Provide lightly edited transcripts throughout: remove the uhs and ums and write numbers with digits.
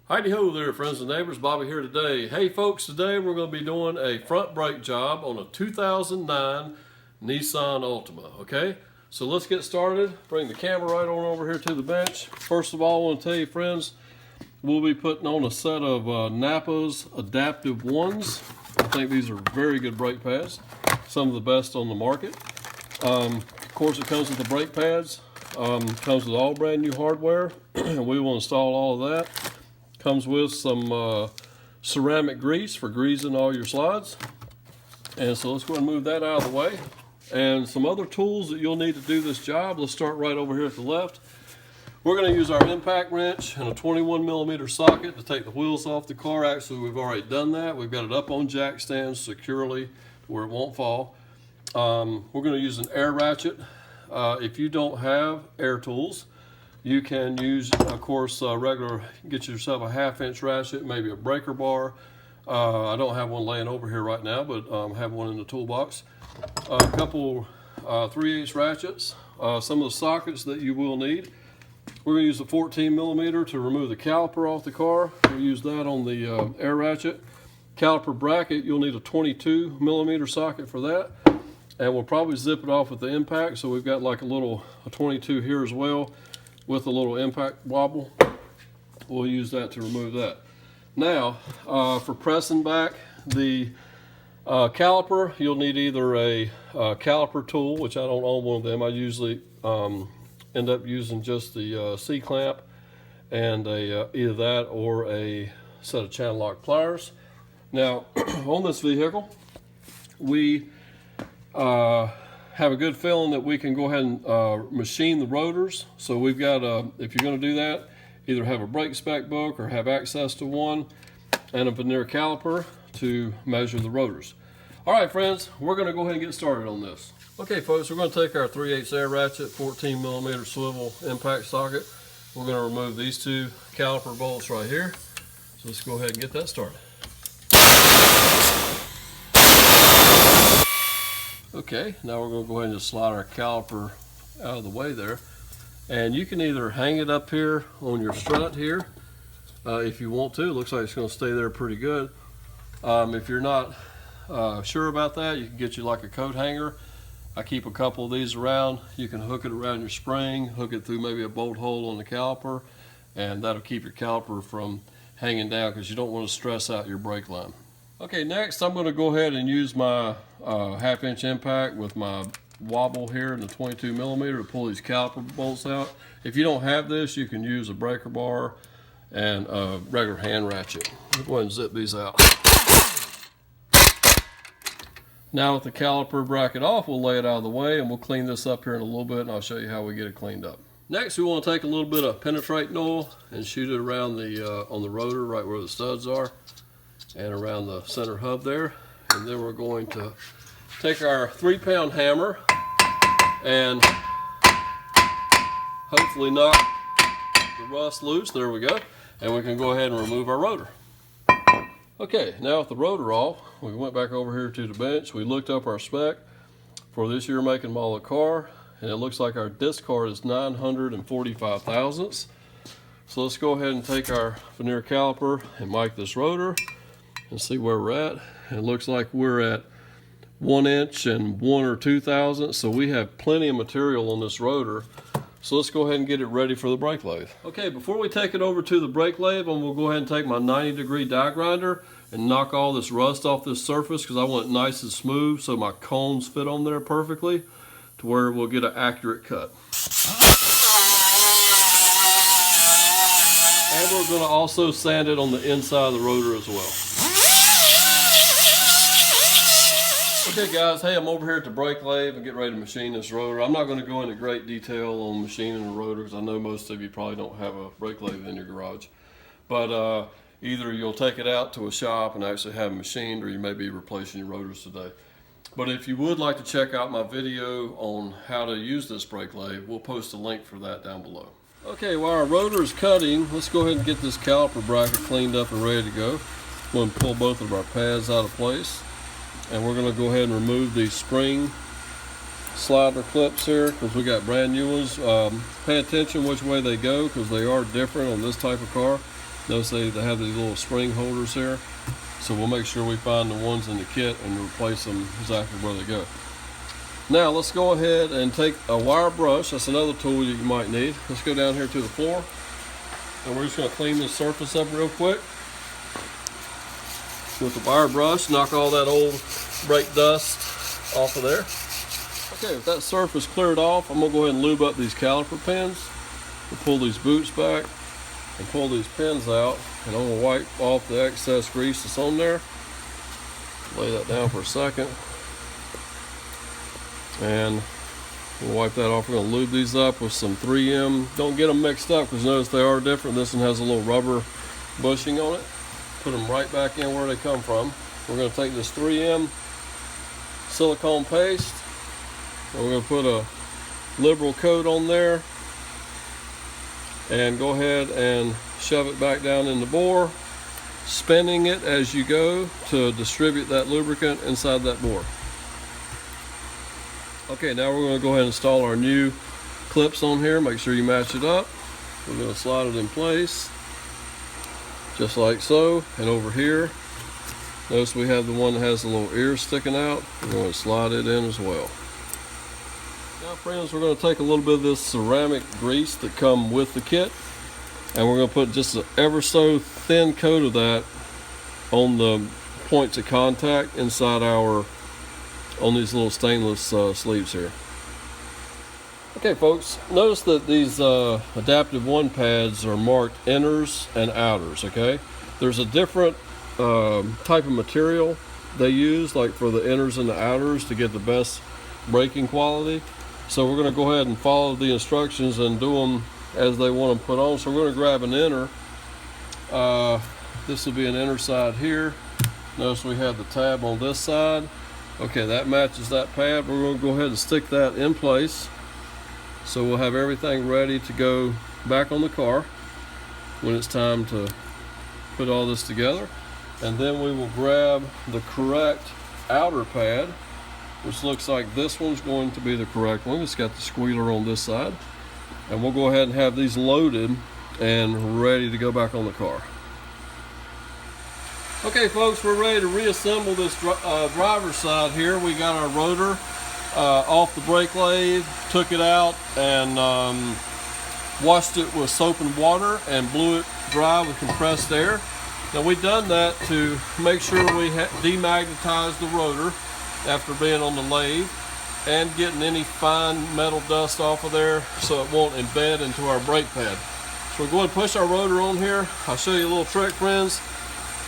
Heidi ho there, friends and neighbors. Bobby here today. Hey folks, today we're going to be doing a front brake job on a 2009 Nissan Altima. Okay, so let's get started. Bring the camera right on over here to the bench. First of all, I want to tell you, friends, we'll be putting on a set of Napa's Adaptive Ones. I think these are very good brake pads, some of the best on the market. Of course, it comes with the brake pads. Comes with all brand new hardware. We will install all of that. Comes with some ceramic grease for greasing all your slides. And so let's go ahead and move that out of the way. And some other tools that you'll need to do this job. Let's start right over here at the left. We're going to use our impact wrench and a 21mm socket to take the wheels off the car. Actually, we've already done that. We've got it up on jack stands securely where it won't fall. We're going to use an air ratchet. If you don't have air tools, you can use, of course, get yourself a 1/2-inch ratchet, maybe a breaker bar. I don't have one laying over here right now, but I have one in the toolbox. A couple 3/8 ratchets, some of the sockets that you will need. We're going to use the 14mm to remove the caliper off the car. We'll use that on the air ratchet. Caliper bracket, you'll need a 22mm socket for that. And we'll probably zip it off with the impact. So we've got like a 22 here as well, with a little impact wobble. We'll use that to remove that. Now, for pressing back the caliper, you'll need either a caliper tool, which I don't own one of them. I usually end up using just the C-clamp and either that or a set of channel lock pliers. Now, on this vehicle, we have a good feeling that we can go ahead and machine the rotors. So we've got, if you're going to do that, either have a brake spec book or have access to one, and a veneer caliper to measure the rotors. All right, friends, we're going to go ahead and get started on this. Okay, folks, we're going to take our 3/8 air ratchet, 14mm swivel impact socket. We're going to remove these two caliper bolts right here. So let's go ahead and get that started. Okay, now we're going to go ahead and just slide our caliper out of the way there. And you can either hang it up here on your strut here if you want to. It looks like it's going to stay there pretty good. If you're not sure about that, you can get you like a coat hanger. I keep a couple of these around. You can hook it around your spring, hook it through maybe a bolt hole on the caliper, and that'll keep your caliper from hanging down because you don't want to stress out your brake line. Okay, next I'm going to go ahead and use my 1/2-inch impact with my wobble here in the 22mm to pull these caliper bolts out. If you don't have this, you can use a breaker bar and a regular hand ratchet. I'll go ahead and zip these out. Now with the caliper bracket off, we'll lay it out of the way and we'll clean this up here in a little bit, and I'll show you how we get it cleaned up. Next, we want to take a little bit of penetrating oil and shoot it around the on the rotor right where the studs are, and around the center hub there. And then we're going to take our 3-pound hammer and hopefully knock the rust loose. There we go. And we can go ahead and remove our rotor. Okay, now with the rotor off, we went back over here to the bench. We looked up our spec for this year make and model of car, and it looks like our discard is 945 thousandths. So let's go ahead and take our veneer caliper and mic this rotor and see where we're at. And it looks like we're at 1 inch and 1 or 2 thousandths, so we have plenty of material on this rotor. So let's go ahead and get it ready for the brake lathe. Okay, before we take it over to the brake lathe, I'm going to go ahead and take my 90-degree die grinder and knock all this rust off this surface because I want it nice and smooth so my cones fit on there perfectly to where we'll get an accurate cut. And we're going to also sand it on the inside of the rotor as well. Okay guys, hey, I'm over here at the brake lathe and getting ready to machine this rotor. I'm not going to go into great detail on machining the rotor because I know most of you probably don't have a brake lathe in your garage. But either you'll take it out to a shop and actually have it machined, or you may be replacing your rotors today. But if you would like to check out my video on how to use this brake lathe, we'll post a link for that down below. Okay, while our rotor is cutting, let's go ahead and get this caliper bracket cleaned up and ready to go. We're going to pull both of our pads out of place. And we're going to go ahead and remove these spring slider clips here because we got brand new ones. Pay attention which way they go because they are different on this type of car. Notice they have these little spring holders here. So we'll make sure we find the ones in the kit and replace them exactly where they go. Now let's go ahead and take a wire brush. That's another tool that you might need. Let's go down here to the floor. And we're just going to clean this surface up real quick with the wire brush. Knock all that old brake dust off of there. Okay, with that surface cleared off, I'm going to go ahead and lube up these caliper pins. We'll pull these boots back and pull these pins out. And I'm going to wipe off the excess grease that's on there. Lay that down for a second. And we'll wipe that off. We're going to lube these up with some 3M. Don't get them mixed up because notice they are different. This one has a little rubber bushing on it. Put them right back in where they come from. We're going to take this 3M silicone paste. And we're going to put a liberal coat on there. And go ahead and shove it back down in the bore, spinning it as you go to distribute that lubricant inside that bore. Okay, now we're going to go ahead and install our new clips on here. Make sure you match it up. We're going to slide it in place just like so. And over here, notice we have the one that has the little ears sticking out. We're going to slide it in as well. Now friends, we're going to take a little bit of this ceramic grease that come with the kit, and we're going to put just an ever so thin coat of that on the points of contact inside on these little stainless sleeves here. Okay folks, notice that these Adaptive 1 pads are marked inners and outers, okay? There's a different type of material they use, like for the inners and the outers, to get the best braking quality. So we're going to go ahead and follow the instructions and do them as they want them put on. So we're going to grab an inner. This will be an inner side here. Notice we have the tab on this side. Okay, that matches that pad. We're going to go ahead and stick that in place. So we'll have everything ready to go back on the car when it's time to put all this together. And then we will grab the correct outer pad, which looks like this one's going to be the correct one. It's got the squealer on this side. And we'll go ahead and have these loaded and ready to go back on the car. Okay folks, we're ready to reassemble this driver's side here. We got our rotor off the brake lathe, took it out and washed it with soap and water and blew it dry with compressed air. Now we've done that to make sure we demagnetize the rotor after being on the lathe and getting any fine metal dust off of there so it won't embed into our brake pad. So we're going to push our rotor on here. I'll show you a little trick, friends.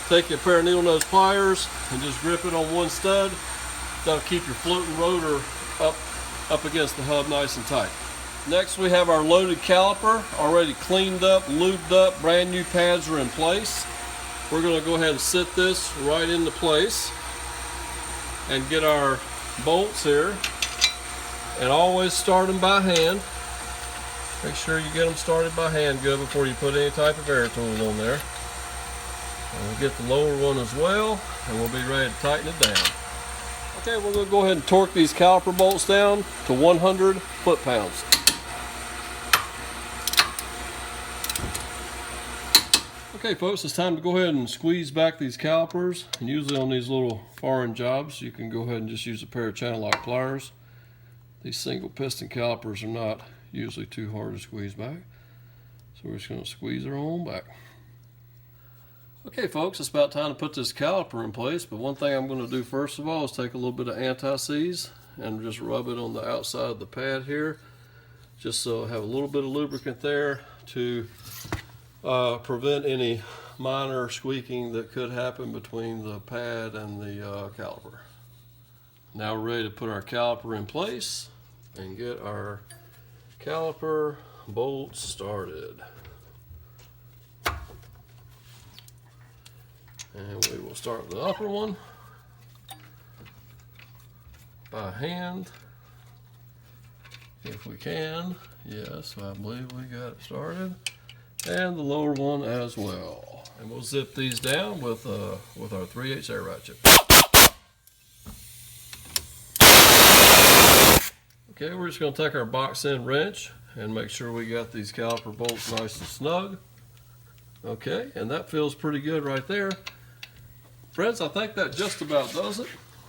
Take your pair of needle nose pliers and just grip it on one stud. That'll keep your floating rotor up against the hub nice and tight. Next we have our loaded caliper, already cleaned up, lubed up, brand new pads are in place. We're going to go ahead and sit this right into place and get our bolts here, and always start them by hand. Make sure you get them started by hand good before you put any type of air tool on there. And we'll get the lower one as well, and we'll be ready to tighten it down. Okay, we're going to go ahead and torque these caliper bolts down to 100 foot-pounds. Okay folks, it's time to go ahead and squeeze back these calipers. And usually on these little foreign jobs, you can go ahead and just use a pair of channel lock pliers. These single piston calipers are not usually too hard to squeeze back. So we're just going to squeeze her on back. Okay folks, it's about time to put this caliper in place, but one thing I'm going to do first of all is take a little bit of anti-seize and just rub it on the outside of the pad here, just so I have a little bit of lubricant there to prevent any minor squeaking that could happen between the pad and the caliper. Now we're ready to put our caliper in place and get our caliper bolts started. And we will start the upper one by hand, if we can. Yes, I believe we got it started. And the lower one as well. And we'll zip these down with our 3/8 air ratchet. Okay, we're just going to take our box end wrench and make sure we got these caliper bolts nice and snug. Okay, and that feels pretty good right there. Friends, I think that just about does it.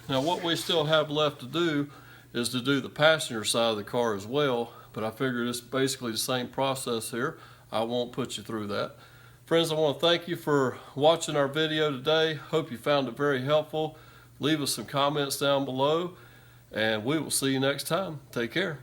Now what we still have left to do is to do the passenger side of the car as well, but I figured it's basically the same process here. I won't put you through that. Friends, I want to thank you for watching our video today. Hope you found it very helpful. Leave us some comments down below, and we will see you next time. Take care.